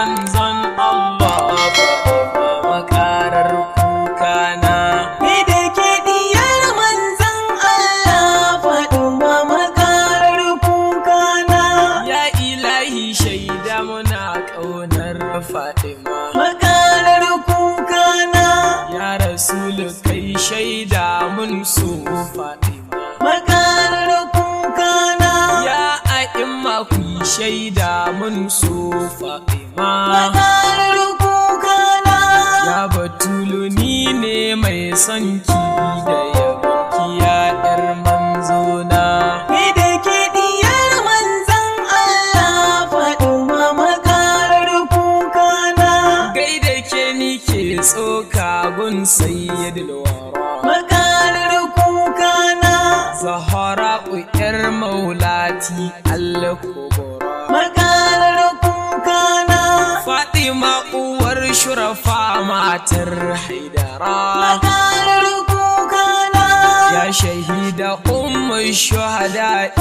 manzon Allah Fatima makarar kukana. Ni da ke diyar manzon Allah Fatima makarar kukana. Ya ilahi shaida muna ƙaunar Fatima makarar kukana. Ya Rasulu kai shaida mun so Fatima makarar kukana. Ya a'imma ku shaida mun so Fatima makarar kukana. Ya Batulu ni ne mai son ki da yabanki ya ƴar manzona. Ni da ke diyar manzon Allah Fatima makarar kukana. Gaida ke ni ke tsoka gun sayyidul wara makarar kukana. Zahara ƴar maulati al-kubra makarar kukana. Fatima uwar shurafa matar Haidara makarar kukana. Ya shahida ummu shuhada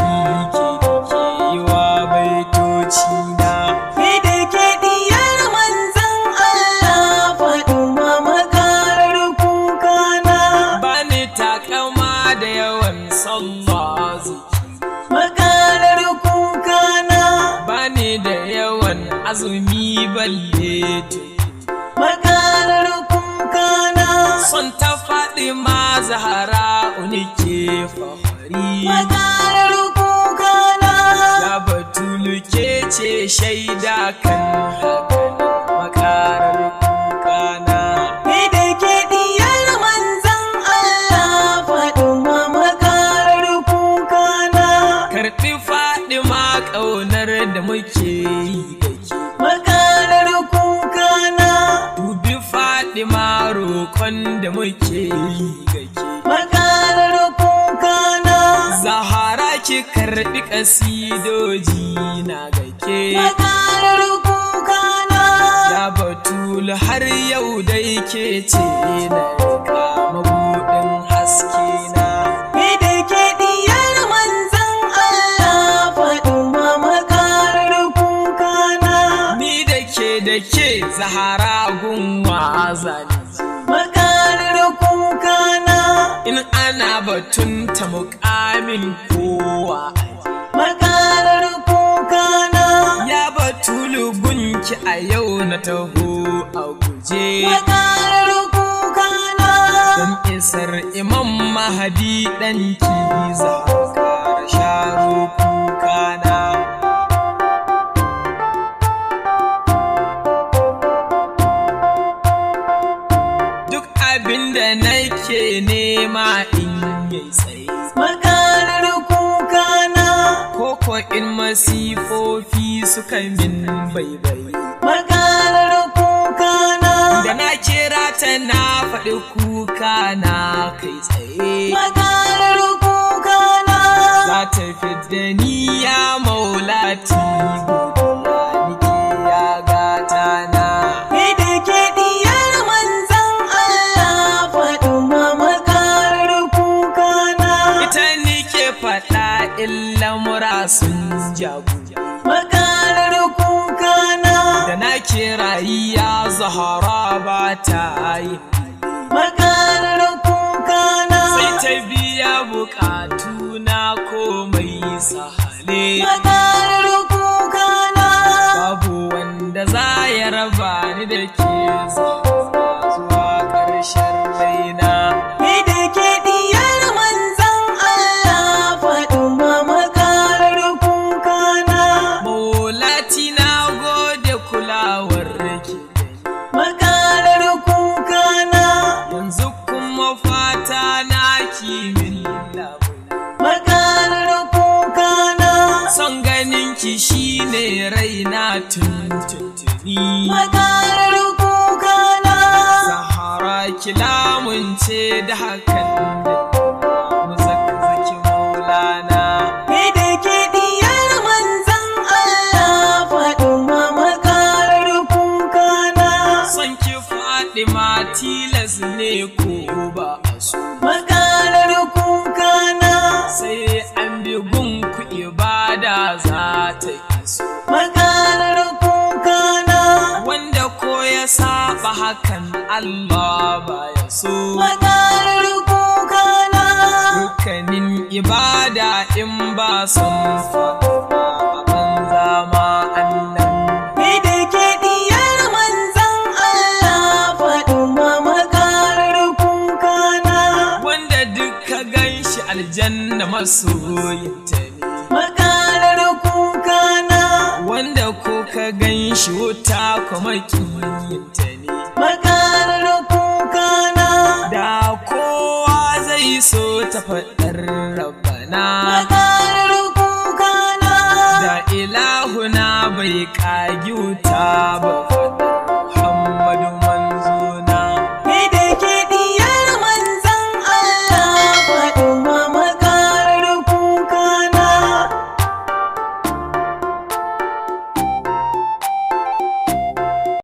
wa baitoci na. Ni da ke diyar manzon Allah Fatima makarar kukana. Bani takama da yawan sallah ziki makarar kukana. bani da yawan azumi balle makarar kukana. son ta Fatima Zahra unike fahari makarar kukana. Ya Batulu ke ce shaida kan hakan makarar kukana. Ni da ke diyar manzon Allah Fatima makarar kukana. Karɓi Fatima ƙaunar da muke yi da ke makarar kukana. dubi Fatima roƙon da muke yi ga ke makarar kukana. Zahara ki karɓi ƙasidoji na ga ke makarar kukana. Ya Batulu har yau dai ke ce na rika mabuɗin haske na. Ni da ke diyar manzon Allah Fatima makarar kukana. Ni da ke Zahara gunwa zani makarar kukana. in ana batun ta muƙamin kowa makarar kukana. Ya Batulu gunki a yau na taho a guje makarar kukana. don isar Imam Mahdi ɗanki Zahra sharo kukana. Duk abinda nake nema in yi tsaye makarar kukana. koko in masifofi suka min baibai makarar kukana. da na kira ta na faɗi kuka na kai tsaye makarar kukana. za ta fidda ni ya maulati godiya nike ya gata na. Ni da ke diyar manzon Allah Fatima makarar kukana. Ita nike faɗa illa mura sun jagu makarar kukana. da na kira ya Zahra ba ta yi makarar kukana. sai ta biya bukatu na komai sahale makarar kukana. babu wanda za ya raba ni da ke zuwa ƙarshen raina. Ni da ke diyar manzon Allah Fatima makarar kukana. Maulati na gode kulawar ki makarar kukana. yanzu kuma fata na kimin labari makarar kukana. son ganin ki shine raina tuntuni. makarar kukana. Zahara ki lamunce da hakan da mu zaki maulana. Ni da ke diyar manzon Allah Fatima makarar kukana. Son ki Fatima tilas ne ko ba a so makarar kukana. sai an bi gunku ibada za ta iso. makarar kukana. Allah baya so. makarar kukana. Dukkanin ibada in ba sun faɗa a banza ma annan. Ni da ke diyar manzan Allah Fatima makarar kukana. Wanda duka ganshi aljanna masoyinta ne. Makarar kukana. Wanda ko ka ganshi wuta kuma kiyinta ne. Makarar kukana. Da kowa zai so ta faɗar rabbana. Makarar kukana. Da ilahuna bai ƙagi wuta ba faɗar